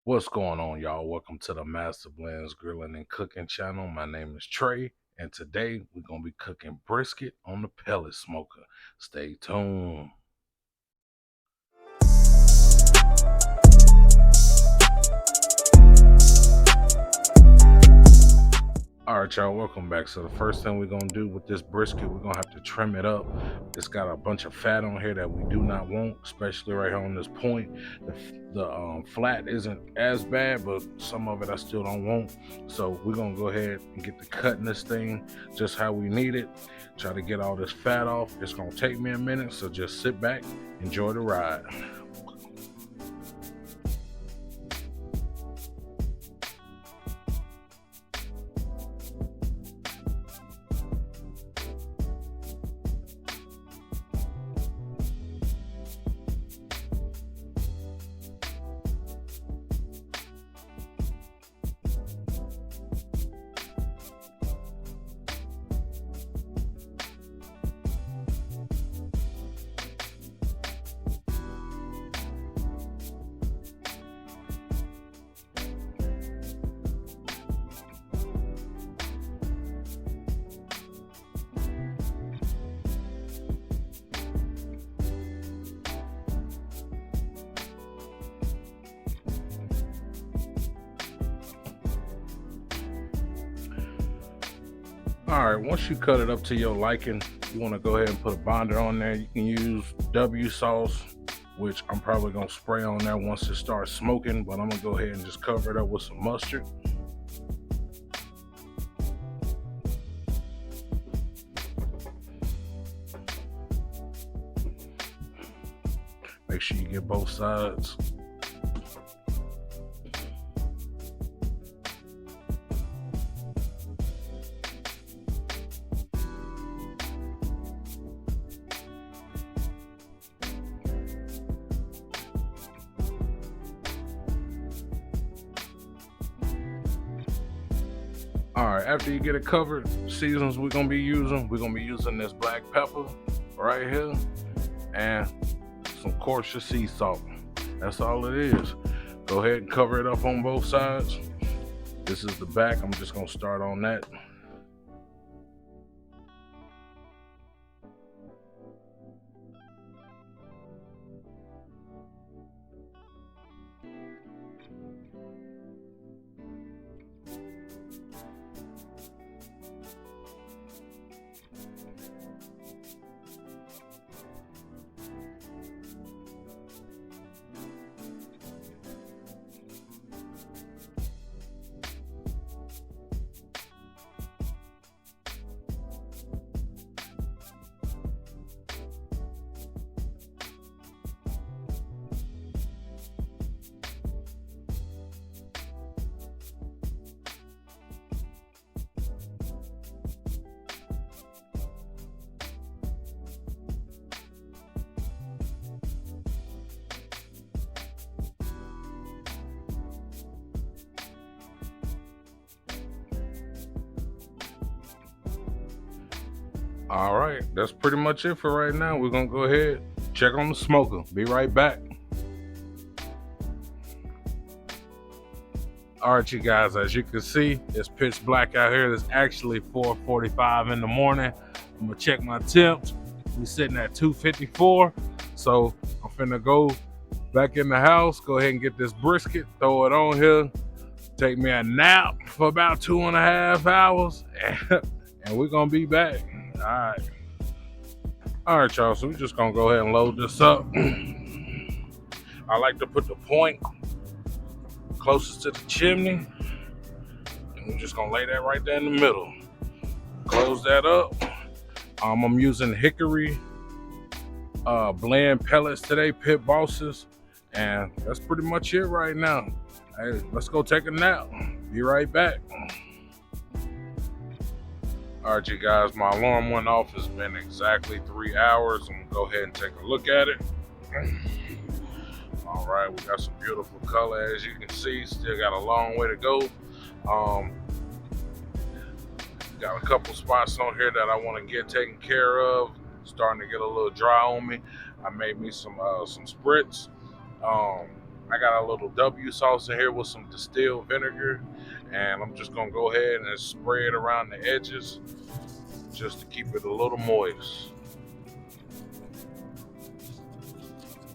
What's going on, y'all? Welcome to the Mastablendz Grilling and Cooking channel. My name is Trey, and today we're gonna be cooking brisket on the pellet smoker. Stay tuned. All right, y'all, welcome back. So the first thing we're gonna do with this brisket, we're gonna have to trim it up. It's got a bunch of fat on here that we do not want, especially right here on this point. The flat isn't as bad, but some of it I still don't want. So we're gonna go ahead and get to cutting this thing just how we need it. Try to get all this fat off. It's gonna take me a minute, so just sit back, enjoy the ride. All right, once you cut it up to your liking, you want to go ahead and put a binder on there. You can use W sauce, which I'm probably going to spray on there once it starts smoking, but I'm going to go ahead and just cover it up with some mustard. Make sure you get both sides. All right, after you get it covered, seasons we're gonna be using this black pepper right here and some Corse sea salt. That's all it is. Go ahead and cover it up on both sides. This is the back. I'm just gonna start on that. All right, that's pretty much it for right now. We're gonna go ahead, check on the smoker. Be right back. All right, you guys, as you can see, it's pitch black out here. It's actually 4:45 in the morning. I'm gonna check my temps. We're sitting at 254. So I'm finna go back in the house, go ahead and get this brisket, throw it on here, take me a nap for about 2.5 hours, and we're gonna be back. All right. All right, y'all, so we're just gonna go ahead and load this up. I like to put the point closest to the chimney, and we're just gonna lay that right there in the middle. Close that up. I'm using Hickory Blend pellets today, pit bosses, and that's pretty much it right now. Hey, let's go take a nap. Be right back. All right, you guys, my alarm went off. It's been exactly 3 hours. I'm gonna go ahead and take a look at it. All right, we got some beautiful color, as you can see. Still got a long way to go. Got a couple spots on here that I want to get taken care of. Starting to get a little dry on me. I made me some spritz. I got a little W sauce in here with some distilled vinegar, and I'm just gonna go ahead and spray it around the edges just to keep it a little moist.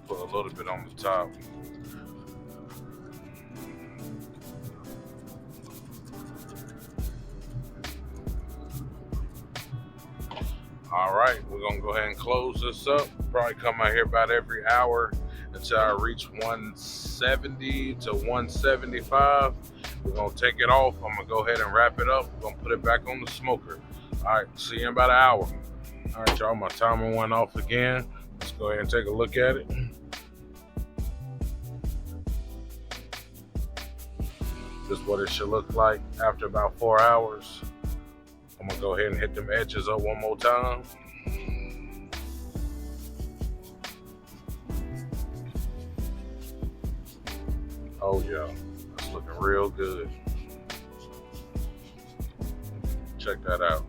Put a little bit on the top. All right, we're gonna go ahead and close this up. Probably come out here about every hour until I reach 170 to 175. We're gonna take it off. I'm gonna go ahead and wrap it up. We're gonna put it back on the smoker. All right, see you in about an hour. All right, y'all, my timer went off again. Let's go ahead and take a look at it. This is what it should look like after about 4 hours. I'm gonna go ahead and hit them edges up one more time. Oh yeah, it's looking real good. Check that out.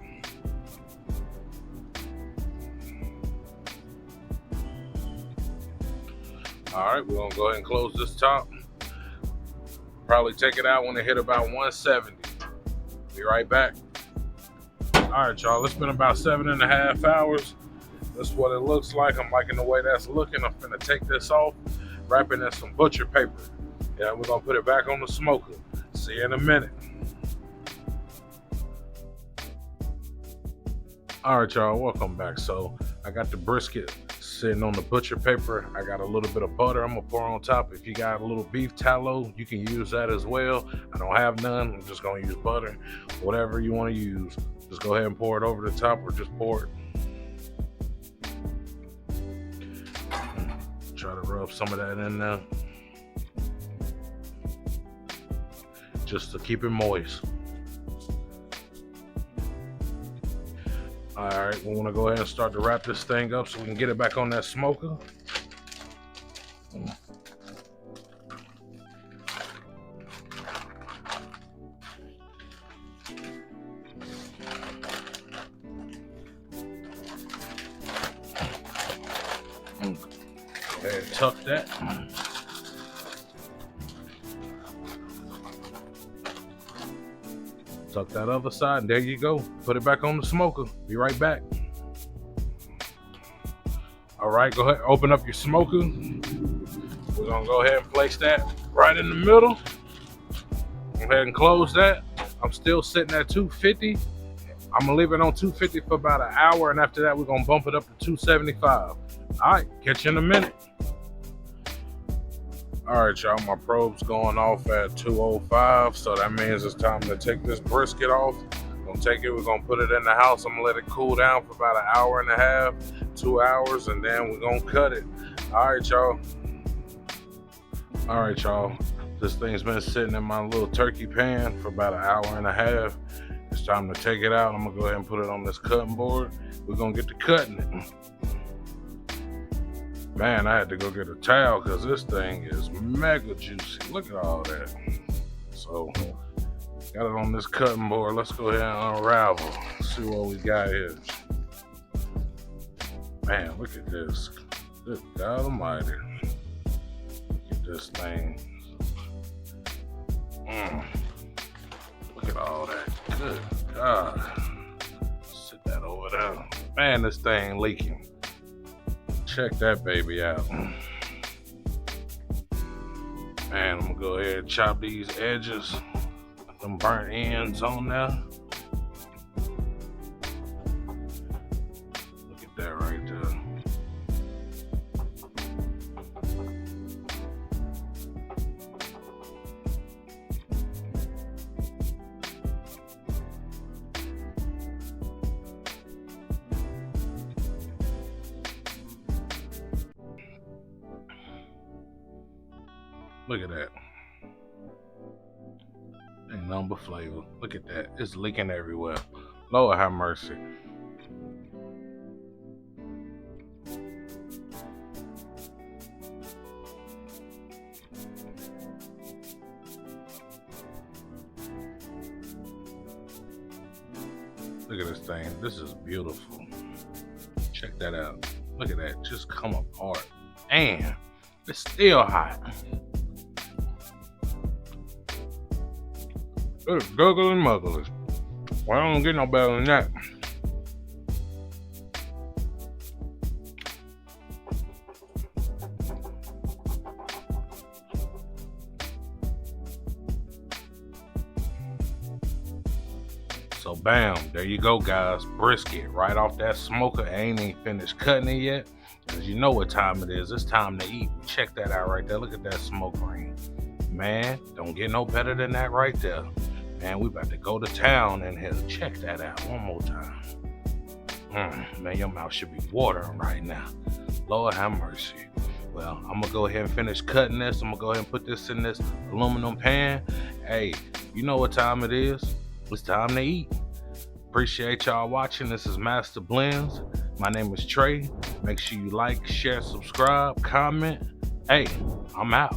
All right, we're gonna go ahead and close this top. Probably take it out when it hit about 170. Be right back. All right, y'all, it's been about 7.5 hours. That's what it looks like. I'm liking the way that's looking. I'm finna take this off, wrap it in some butcher paper. Yeah, we're gonna put it back on the smoker. See you in a minute. All right, y'all, welcome back. So I got the brisket sitting on the butcher paper. I got a little bit of butter I'm gonna pour on top. If you got a little beef tallow, you can use that as well. I don't have none. I'm just gonna use butter. Whatever you want to use, just go ahead and pour it over the top, or just pour it. Try to rub some of that in there, just to keep it moist. All right, we want to go ahead and start to wrap this thing up so we can get it back on that smoker. Go ahead and tuck that. Tuck that other side, and there you go. Put it back on the smoker. Be right back. All right, go ahead, open up your smoker. We're gonna go ahead and place that right in the middle. Go ahead and close that. I'm still sitting at 250. I'm gonna leave it on 250 for about an hour, and after that, we're gonna bump it up to 275. All right, catch you in a minute. All right, y'all, my probe's going off at 205, so that means it's time to take this brisket off. We're gonna take it, we're gonna put it in the house. I'm gonna let it cool down for about an hour and a half, 2 hours, and then we're gonna cut it. All right, y'all. All right, y'all. This thing's been sitting in my little turkey pan for about an hour and a half. It's time to take it out. I'm gonna go ahead and put it on this cutting board. We're gonna get to cutting it. Man, I had to go get a towel because this thing is mega juicy. Look at all that. So, got it on this cutting board. Let's go ahead and unravel. See what we got here. Man, look at this. Good God Almighty. Look at this thing. Look at all that. Good God. Sit that over there. Man, this thing leaking. Check that baby out. Man, I'm gonna go ahead and chop these edges. Put them burnt ends on there. Look at that right there. Look at that. Ain't nothing but flavor. Look at that. It's leaking everywhere. Lord have mercy. Look at this thing. This is beautiful. Check that out. Look at that. Just come apart. And it's still hot. It's guggling muggling. Well, I don't get no better than that. So bam, there you go, guys. Brisket right off that smoker. I ain't even finished cutting it yet, because you know what time it is. It's time to eat. Check that out right there. Look at that smoke ring. Man, don't get no better than that right there. Man, we about to go to town and check that out one more time. Man, your mouth should be watering right now. Lord have mercy. Well, I'm gonna go ahead and finish cutting this. I'm gonna go ahead and put this in this aluminum pan. Hey, you know what time it is. It's time to eat. Appreciate y'all watching. This is Mastablendz. My name is Trey. Make sure you like, share, subscribe, comment. Hey, I'm out.